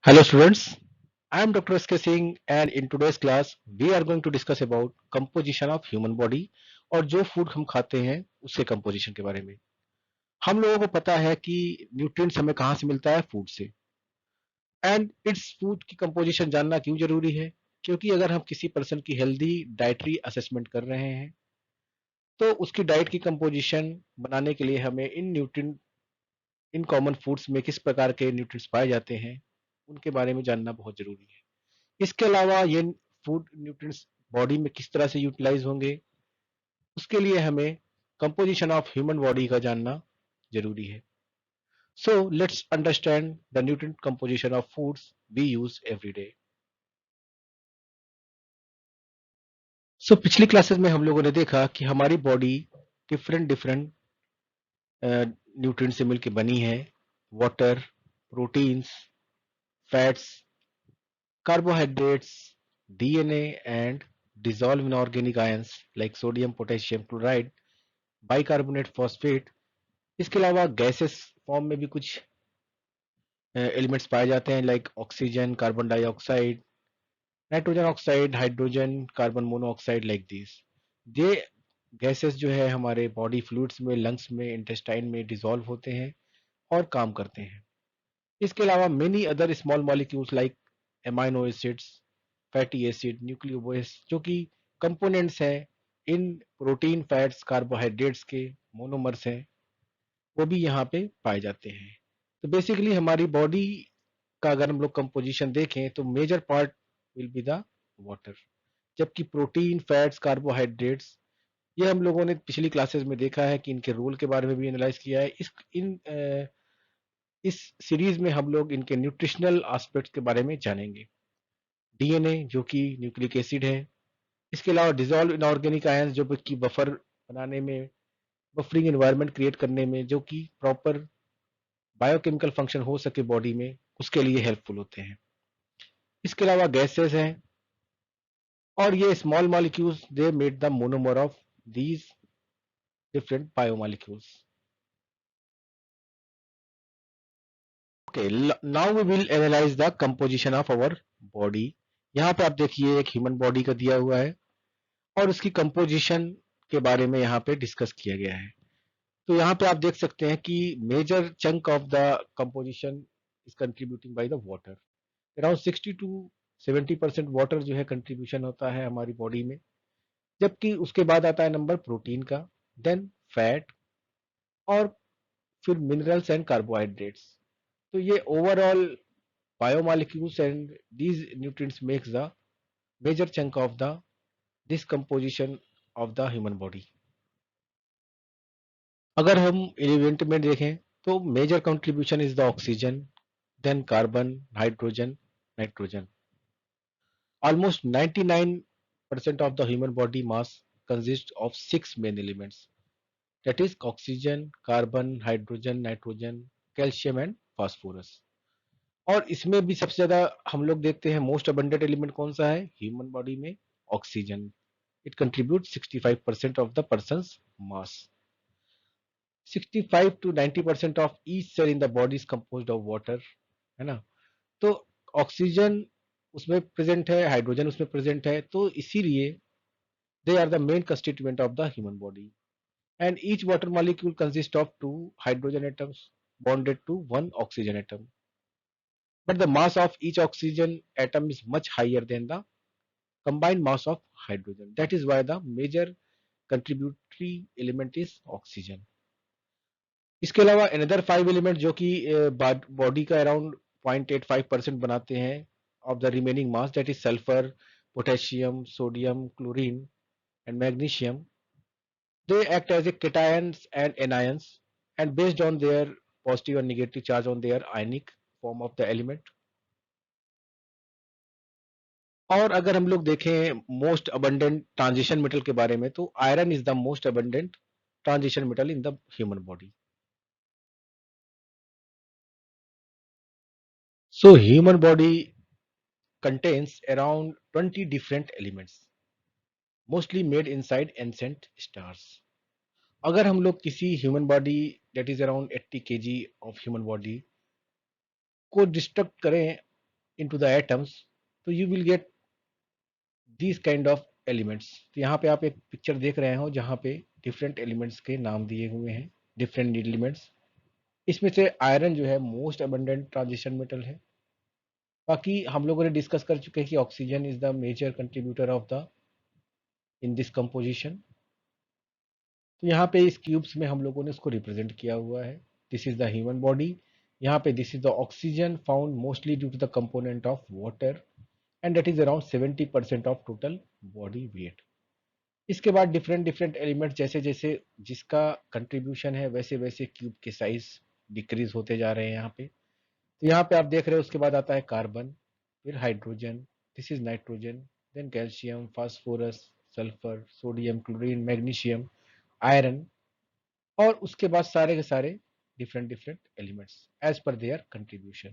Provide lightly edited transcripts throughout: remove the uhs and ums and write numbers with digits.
Hello students, I am Dr. S.K. Singh and in today's class we are going to discuss about composition of human body और जो food हम खाते हैं उसके composition के बारे में। हम लोगों को पता है कि न्यूट्रिएंट्स हमें कहाँ से मिलता है? फूड से। एंड इट्स फूड की कंपोजिशन जानना क्यों जरूरी है? क्योंकि अगर हम किसी पर्सन की हेल्दी डाइटरी असेसमेंट कर रहे हैं तो उसकी डाइट की कंपोजिशन बनाने के लिए हमें इन कॉमन फूड्स में किस प्रकार के न्यूट्रिएंट्स पाए जाते हैं उनके बारे में जानना बहुत जरूरी है। इसके अलावा ये फूड न्यूट्रिएंट्स बॉडी में किस तरह से यूटिलाइज होंगे उसके लिए हमें कंपोजिशन ऑफ ह्यूमन बॉडी का जानना जरूरी है। So let's understand the nutrient composition of foods we use every day. सो पिछली क्लासेस में हम लोगों ने देखा कि हमारी बॉडी डिफरेंट डिफरेंट न्यूट्रिएंट से मिलकर बनी है। Water, proteins, fats, carbohydrates, DNA and dissolved in organic ions like sodium, potassium, chloride, bicarbonate phosphate. इसके अलावा गैसेस फॉर्म में भी कुछ एलिमेंट्स पाए जाते हैं like oxygen, carbon dioxide, nitrogen oxide, hydrogen, carbon monoxide like this. ये गैसेस जो है हमारे बॉडी फ्लूइड्स में, लंग्स में, इंटेस्टाइन में डिसॉल्व होते हैं और काम करते हैं। इसके अलावा many other small molecules like amino acids, fatty acid, nucleobase जो कि कंपोनेंट्स हैं इन प्रोटीन, फैट्स, कार्बोहाइड्रेट्स के मोनोमर्स हैं, वो भी यहाँ पे पाए जाते हैं। तो बेसिकली हमारी बॉडी का अगर हम लोग कंपोजिशन देखें तो major part will be the water, जबकि प्रोटीन, फैट्स, कार्बोहाइड्रेट्स ये हम लोगों ने पिछली क्लासेस में देखा है कि इनके रोल के बारे में भी एनालाइज किया है। इस सीरीज में हम लोग इनके न्यूट्रिशनल एस्पेक्ट्स के बारे में जानेंगे। डीएनए जो कि न्यूक्लिक एसिड है, इसके अलावा डिसॉल्व इन ऑर्गेनिक आयंस जो कि बफर बनाने में, बफरिंग एनवायरनमेंट क्रिएट करने में, जो कि प्रॉपर बायोकेमिकल फंक्शन हो सके बॉडी में, उसके लिए हेल्पफुल होते हैं। इसके अलावा गैसेस हैं और ये small molecules they made the monomer of these different biomolecules. Okay, now we will analyse the composition of our body. यहाँ पे आप देखिए एक ह्यूमन बॉडी का दिया हुआ है और उसकी कंपोजिशन के बारे में यहाँ पे डिस्कस किया गया है। तो यहाँ पे आप देख सकते हैं कि major chunk of the composition is contributing by the water. Around 60 to 70% water जो है कंट्रीब्यूशन होता है हमारी बॉडी में, जबकि उसके बाद आता है नंबर प्रोटीन का, देन फैट और फिर मिनरल्स एंड कार्बोहाइड्रेट्स। तो ये overall biomolecules and these nutrients makes the major chunk of the this composition of the human body. अगर हम एलिमेंट में देखें तो major contribution is the oxygen, then carbon, hydrogen, nitrogen. Almost 99% of the human body mass consists of six main elements, that is oxygen, carbon, hydrogen, nitrogen, calcium and phosphorus। और इसमें भी सबसे ज्यादा हम लोग देखते हैं मोस्ट अबंडेंट एलिमेंट कौन सा है ह्यूमन बॉडी में? Oxygen. It contribute 65% of the person's mass. 65 to 90% of each cell in the body is composed of water, है ना? तो ऑक्सीजन उसमें प्रेजेंट है, हाइड्रोजन उसमें प्रेजेंट है, तो इसीलिए they are the main constituent of the human body, and each water molecule consists of two hydrogen atoms bonded to one oxygen atom, but the mass of each oxygen atom is much higher than the combined mass of hydrogen. That is why the major contributory element is oxygen. इसके अलावा another 5 element जो कि body का around 0.85% बनाते हैं of the remaining mass, that is sulfur, potassium, sodium, chlorine and magnesium. They act as a cations and anions, and based on their positive and negative charge on their ionic form of the element. और अगर हम लोग देखें most abundant transition metal के बारे में तो iron is the most abundant transition metal in the human body. So human body contains around 20 different elements, mostly made inside ancient stars. अगर हम लोग किसी human body that is around 80 kg of human body को destruct करें into the atoms, तो you will get these kind of elements. तो यहाँ पे आप एक पिक्चर देख रहे हो जहाँ पे डिफरेंट एलिमेंट्स के नाम दिए हुए हैं, डिफरेंट एलिमेंट्स। इसमें से आयरन जो है मोस्ट अबंडेंट ट्रांजिशन मेटल है। बाकी हम लोगों ने डिस्कस कर चुके हैं कि oxygen is the major contributor of the in this composition. तो यहाँ पे इस क्यूब्स में हम लोगों ने उसको रिप्रेजेंट किया हुआ है। This is the human body. यहाँ पे this is the oxygen found mostly due to the component of water, and that is around 70% of total body weight. इसके बाद डिफरेंट डिफरेंट एलिमेंट जैसे जैसे जिसका कंट्रीब्यूशन है वैसे वैसे क्यूब के साइज डिक्रीज होते जा रहे हैं यहाँ पे। तो यहाँ पे आप देख रहे हो उसके बाद आता है कार्बन, फिर hydrogen, this is nitrogen, then calcium, phosphorus, sulphur, sodium, chlorine, magnesium, iron, और उसके बाद सारे के सारे डिफरेंट डिफरेंट एलिमेंट्स एज पर देयर कंट्रीब्यूशन।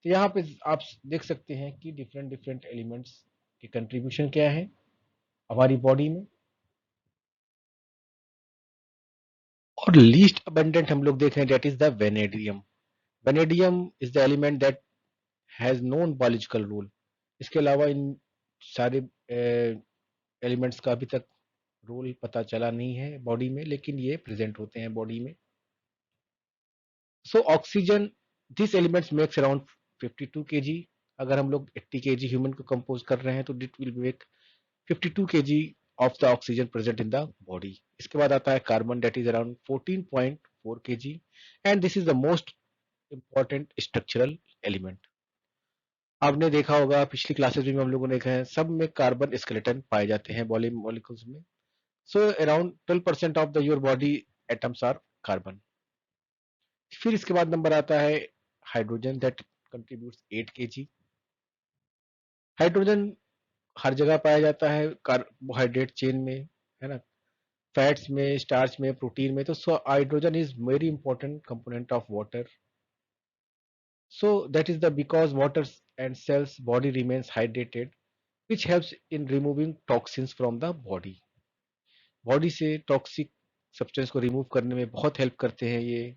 तो यहाँ पे आप देख सकते हैं कि डिफरेंट डिफरेंट एलिमेंट्स की कंट्रीब्यूशन क्या है हमारी बॉडी में। और लीस्ट अबंडेंट हम लोग देख रहे हैं that is the vanadium. Vanadium is the element that has known biological role. इसके अलावा इन सारे एलिमेंट्स का अभी तक रोल पता चला नहीं है बॉडी में, लेकिन ये प्रेजेंट होते हैं बॉडी में। So oxygen, this elements makes around 52 kg। अगर हम लोग 80 kg ह्यूमन को कंपोज कर रहे हैं तो it will make 52 kg of the oxygen present in the body. इसके बाद आता है carbon that is around 14.4 kg, and this is the most important structural element. आपने देखा होगा पिछली क्लासेस में हम लोगों ने देखा है सब में कार्बन स्केलेटन पाए जाते हैं बॉडी मॉलिक्यूल्स में। So around 12% of the your body atoms are carbon. फिर इसके बाद नंबर आता है hydrogen that contributes 8 kg। Hydrogen हर जगह पाया जाता है कार्बोहाइड्रेट चेन में, है ना, फैट्स में, स्टार्च में, प्रोटीन में। तो so hydrogen is very important component of water. So that is the because water and sales body remains hydrated, which helps in removing toxins from the body। Body से toxic substance को remove करने में बहुत help करते हैं ये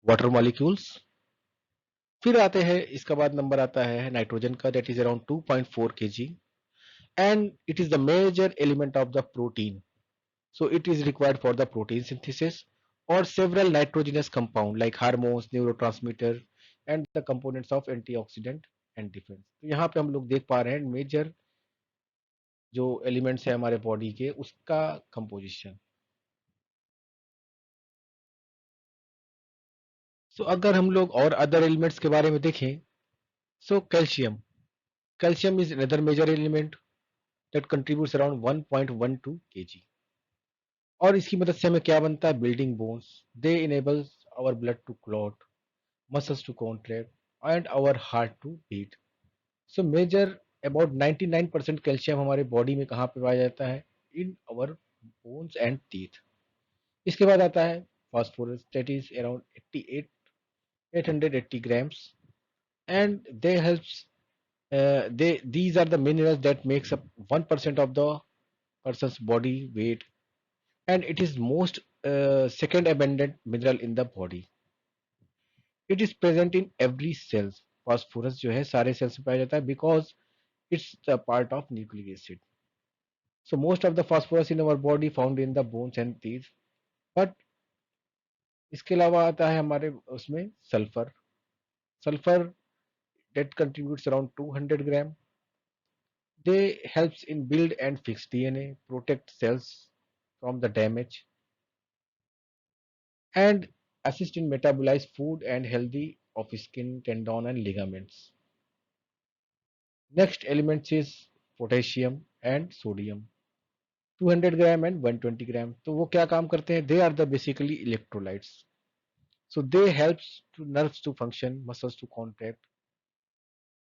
water molecules. फिर आते हैं इसका बाद नंबर आता है नाइट्रोजन का that is around 2.4 kg, and it is the major element of the protein. So it is required for the protein synthesis और several nitrogenous compound like hormones, neurotransmitter, and the components of antioxidant and defence. तो यहाँ पे हम लोग देख पा रहे हैं मेजर जो एलिमेंट्स है हमारे बॉडी के उसका कंपोजिशन। सो अगर हम लोग और अदर एलिमेंट्स के बारे में देखें, so calcium, calcium is another major element that contributes around 1.12 kg। और इसकी मदद से हमें क्या बनता है, building bones, they enables our blood to clot, muscles to contract, and our heart to beat. So major about 99% calcium हमारे body में कहाँ पे पाया जाता है, in our bones and teeth. इसके बाद आता है phosphorus that is around 88 880 grams, and they helps these are the minerals that makes up 1% of the person's body weight, and it is most second abundant mineral in the body। it is present in every cells। phosphorus जो है सारे cells में पाया जाता है because it's the part of nucleic acid। so most of the phosphorus in our body found in the bones and teeth। but इसके अलावा आता है हमारे उसमें sulphur. Sulphur that contributes around 200 gram। They helps in build and fix DNA, protect cells from the damage, and assist in metabolize food and healthy of skin, tendon and ligaments। Next elements is potassium and sodium, 200 gram and 120 gram। तो वो क्या काम करते हैं, they are the basically electrolytes। So they helps to nerves to function, muscles to contract,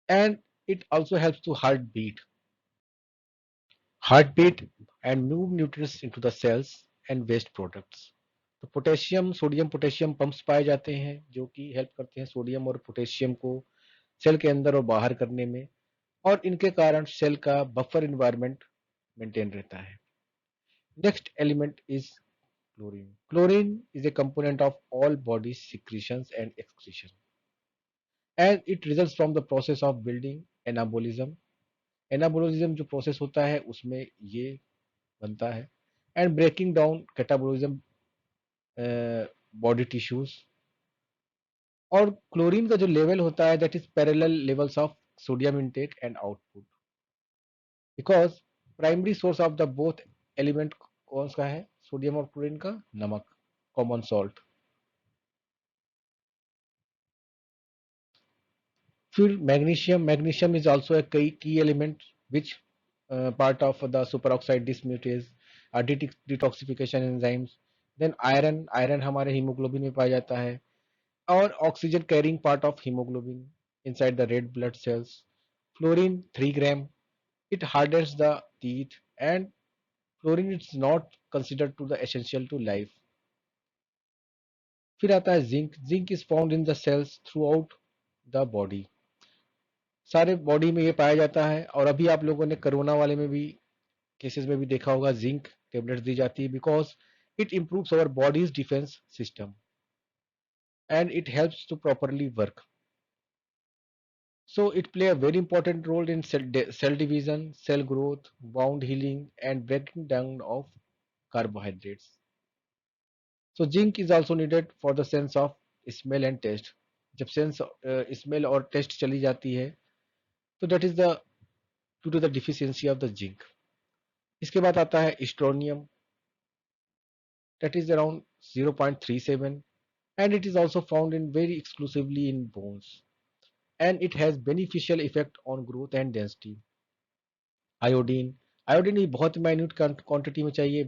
and it also helps to heartbeat and move nutrients into the cells and waste products। तो potassium, sodium potassium pumps पाए जाते हैं जो कि help करते हैं sodium और potassium को सेल के अंदर और बाहर करने में, और इनके कारण सेल का बफर इन्वायरमेंट मेंटेन रहता है। Next element is chlorine. Chlorine is a component of all body secretions and excretion. And it results from the process of building anabolism. Anabolism जो प्रोसेस होता है उसमें ये बनता है, and breaking down catabolism body tissues. और chlorine का जो लेवल होता है that is parallel levels of sodium intake and output, because primary source of the both element कौन सा है, सोडियम और क्लोरीन का, नमक, कॉमन सॉल्ट। फिर magnesium, magnesium is also a key element which part of the superoxide dismutase detoxification enzymes। Then iron, iron हमारे haemoglobin में पाया जाता है, और oxygen carrying part of haemoglobin inside the red blood cells। Fluorine 3 gram, it hardens the teeth, and fluorine is not considered to the essential to life। फिर आता है zinc, zinc is found in the cells throughout the body, सारे body में ये पाया जाता है। और अभी आप लोगों ने कोरोना वाले में भी केसेस में भी देखा होगा, जिंक टेबलेट्स दी जाती है because it improves our body's defence system and it helps to properly work. So it play a very important role in cell division, cell growth, wound healing, and breaking down of carbohydrates. So zinc is also needed for the sense of smell and taste। जब sense smell और taste चली जाती है तो that is the due to the deficiency of the zinc. इसके बाद आता है strontium, that is around 0.37, and it is also found in very exclusively in bones, and it has beneficial effect on growth and density। Iodine, iodine ये बहुत minute quantity में चाहिए,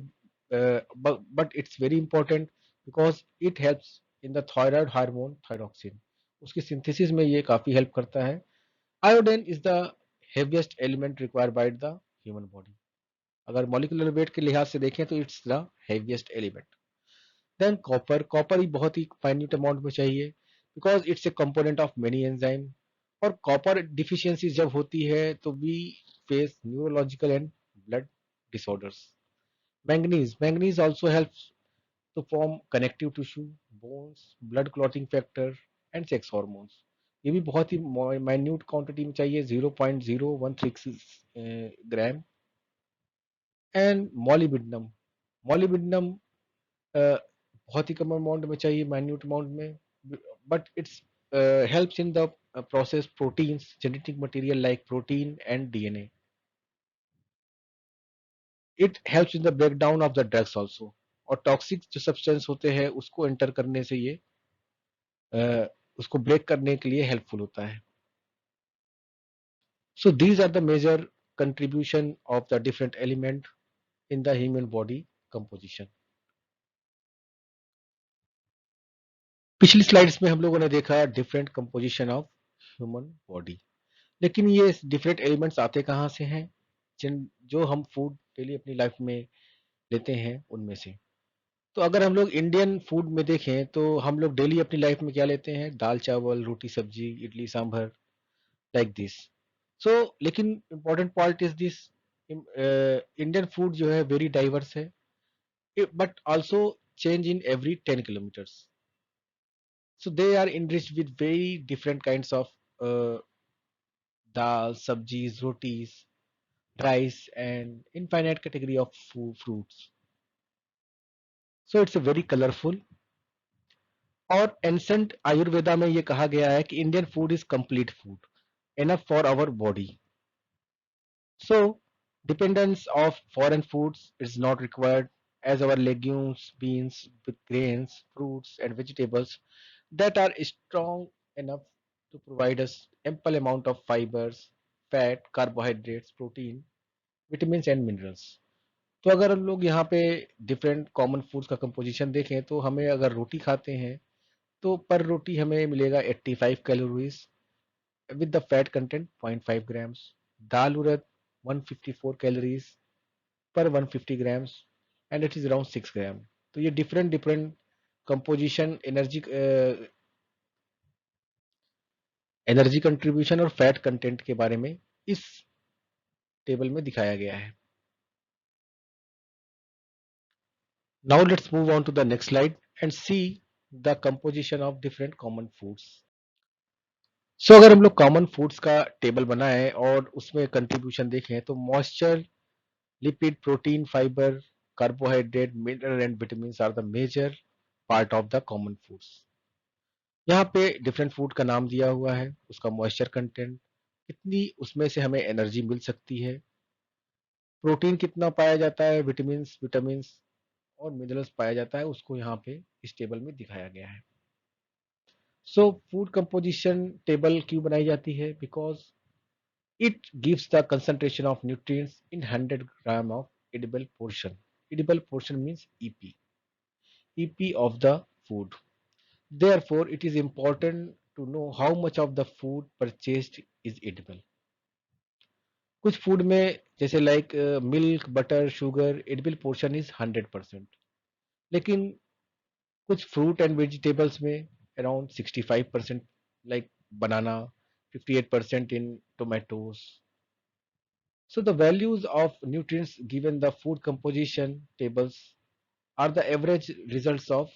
but it's very important because it helps in the thyroid hormone thyroxine, उसकी synthesis में ये काफी help करता है। Iodine is the heaviest element required by the human body, अगर मॉलिक्यूलर वेट के लिहाज से देखें तो it's the heaviest element. Then copper, copper ही बहुत ही माइन्यूट अमाउंट में चाहिए because it's a component of many enzyme. और कॉपर डिफिशियंसी जब होती है तो we face neurological and blood disorders. Manganese, manganese also helps to form connective tissue, bones, blood clotting factor and sex hormones. ये भी बहुत ही माइन्यूट क्वांटिटी में चाहिए, 0.0136 ग्राम। एंड मॉलिबिडनम, मॉलिबिडनम बहुत ही कम अमाउंट में चाहिए, माइन्यूट अमाउंट में, but it's helps in the process proteins, genetic material like protein and DNA। it helps in the breakdown of the drugs also। और टॉक्सिक जो substance होते हैं उसको एंटर करने से ये उसको ब्रेक करने के लिए हेल्पफुल होता है। So these are the major contribution of the different element in the human body composition. पिछली स्लाइड्स में हम लोगों ने देखा different composition of human body, लेकिन ये डिफरेंट एलिमेंट्स आते कहाँ से हैं, जिन जो हम फूड डेली अपनी लाइफ में लेते हैं उनमें से। तो अगर हम लोग इंडियन फूड में देखें तो हम लोग डेली अपनी लाइफ में क्या लेते हैं, दाल चावल रोटी सब्जी idli sambar, like this. So लेकिन important part is this, Indian food जो है वेरी डाइवर्स है, but also change in every 10 kilometres. So they are enriched with very different kinds of uh, dal, sabjis, rotis, rice, and infinite category of fruits। So it's a very colorful। और ancient Ayurveda में ये कहा गया है कि Indian food is complete food, enough for our body। So dependence of foreign foods is not required, as our legumes, beans, with grains, fruits, and vegetables that are strong enough to provide us ample amount of fibers, fat, carbohydrates, protein, vitamins and minerals। तो अगर हम लोग यहाँ पे different common foods का composition देखें तो हमें अगर रोटी खाते हैं तो पर रोटी हमें मिलेगा 85 calories with the fat content 0.5 grams। Dal urad 154 calories पर 150 grams, and it is around 6 gram. तो ये different different composition, energy contribution और फैट कंटेंट के बारे में इस टेबल में दिखाया गया है। Now let's move on to the next slide and see the composition of different common foods. So अगर हम लोग कॉमन फूड्स का टेबल बनाएं और उसमें कंट्रीब्यूशन देखें तो moisture, lipid, protein, fibre, carbohydrate, mineral and vitamin are the major part of the common foods. यहाँ पे डिफरेंट फूड का नाम दिया हुआ है, उसका मॉइस्चर कंटेंट, कितनी उसमें से हमें एनर्जी मिल सकती है, प्रोटीन कितना पाया जाता है, विटामिन्स विटामिन्स और मिनरल्स पाया जाता है, उसको यहाँ पे इस टेबल में दिखाया गया है। सो फूड कंपोजिशन टेबल क्यों बनाई जाती है? Because it gives the concentration of nutrients in 100 gram of edible portion. Edible portion means EP. EP of the food. Therefore, it is important to know how much of the food purchased is edible. कुछ food में जैसे like milk, butter, sugar, edible portion is 100%, लेकिन कुछ fruit and vegetables में around 65%, like banana, 58% in tomatoes. So the values of nutrients given the food composition tables are the average results of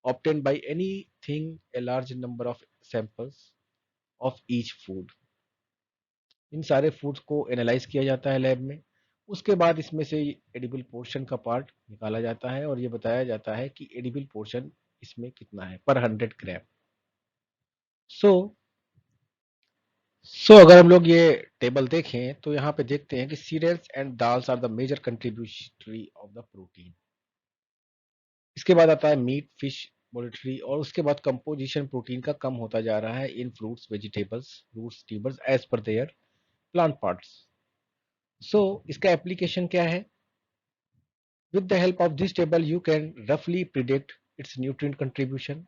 obtained by anything a large number of samples of each food. इन सारे foods को analyse किया जाता है lab में, उसके बाद इसमें से एडिबल पोर्शन का पार्ट निकाला जाता है और ये बताया जाता है कि एडिबल पोर्शन इसमें कितना है पर 100 ग्राम. सो अगर हम लोग ये टेबल देखें तो यहाँ पे देखते हैं कि cereals and dals are the major contributory of the protein. इसके बाद आता है मीट, फिश, पोल्ट्री और उसके बाद कंपोजिशन प्रोटीन का कम होता जा रहा है in fruits, vegetables, roots, tubers as पर देयर प्लांट पार्ट्स. सो इसका एप्लीकेशन क्या है? With the help of this table, you can roughly predict its nutrient contribution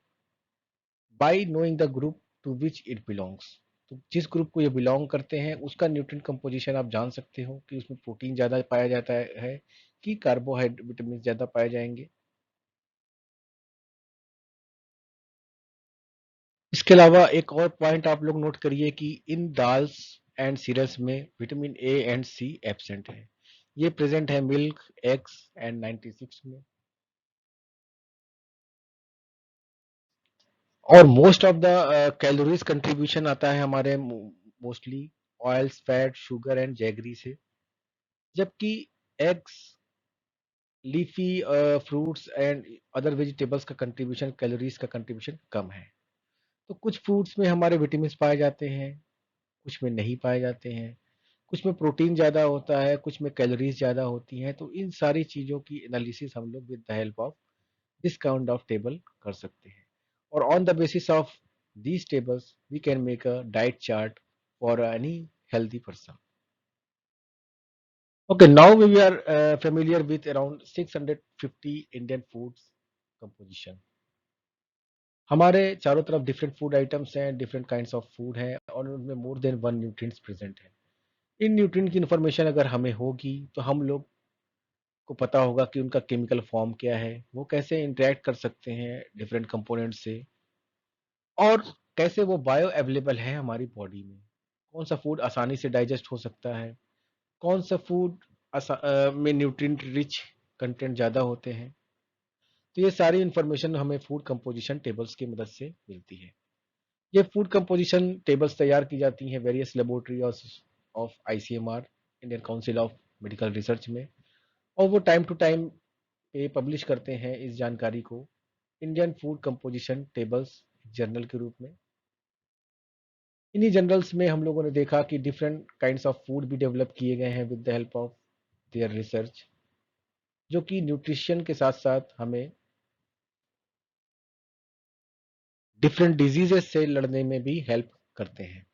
by knowing the group to which it belongs. तो जिस group को ये belong करते हैं उसका न्यूट्रिएंट कंपोजिशन आप जान सकते हो कि उसमें प्रोटीन ज़्यादा पाया जाता है कि कार्बोहाइड्रेट, विटामिन ज़्यादा पाए जाएंगे. इसके अलावा एक और पॉइंट आप लोग नोट करिए कि इन दाल्स एंड सीरियल्स में vitamin A and C absent है. ये प्रेजेंट है मिल्क, एग्स एंड 96 में. और most of the calories contribution आता है हमारे mostly oils, fat, sugar and jaggery से, जबकि eggs, leafy fruits and other vegetables का कंट्रीब्यूशन, कैलोरीज का कंट्रीब्यूशन कम है. तो कुछ फ्रूट्स में हमारे विटामिन पाए जाते हैं, कुछ में नहीं पाए जाते हैं, कुछ में प्रोटीन ज़्यादा होता है, कुछ में कैलोरीज ज़्यादा होती हैं. तो इन सारी चीज़ों की एनालिसिस हम लोग with the help of this kind of table कर सकते हैं. और on the basis of these tables we can make a diet chart for any healthy person. Okay, now we are familiar with around 650 Indian foods composition. हमारे चारों तरफ different food items हैं, different kinds of food हैं और उनमें more than one nutrients present है. इन nutrient की information अगर हमें होगी तो हम लोग को पता होगा कि उनका केमिकल फॉर्म क्या है, वो कैसे इंटरेक्ट कर सकते हैं डिफरेंट कंपोनेंट से, और कैसे वो बायो अवेलेबल है हमारी बॉडी में. कौन सा फूड आसानी से डाइजेस्ट हो सकता है, कौन सा फूड में न्यूट्रिएंट रिच कंटेंट ज़्यादा होते हैं. तो ये सारी इंफॉर्मेशन हमें फूड कंपोजिशन टेबल्स की मदद से मिलती है. ये फूड कंपोजिशन टेबल्स तैयार की जाती हैं various laboratory of ICMR, Indian council of medical research में, और वो टाइम टू टाइम पे पब्लिश करते हैं इस जानकारी को Indian food composition tables journal के रूप में. इन्हीं जनरल्स में हम लोगों ने देखा कि डिफरेंट काइंड्स ऑफ फूड भी डेवलप किए गए हैं with the help of their research, जो कि न्यूट्रिशन के साथ साथ हमें डिफरेंट डिजीजेस से लड़ने में भी हेल्प करते हैं.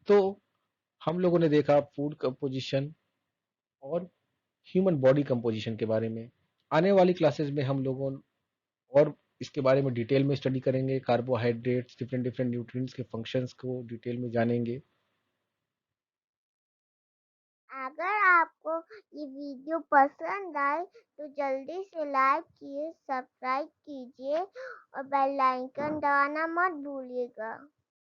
तो हम लोगों ने देखा फूड कंपोजिशन और ह्यूमन बॉडी कंपोजिशन के बारे में. आने वाली क्लासेस में हम लोगों और इसके बारे में डिटेल में स्टडी करेंगे, कार्बोहाइड्रेट्स, डिफरेंट डिफरेंट न्यूट्रिएंट्स के फंक्शंस को डिटेल में जानेंगे. अगर आपको ये वीडियो पसंद आए तो जल्दी से लाइक कीजिए, सब्सक्राइब कीजिए और बेल आइकन दबाना मत भूलिएगा.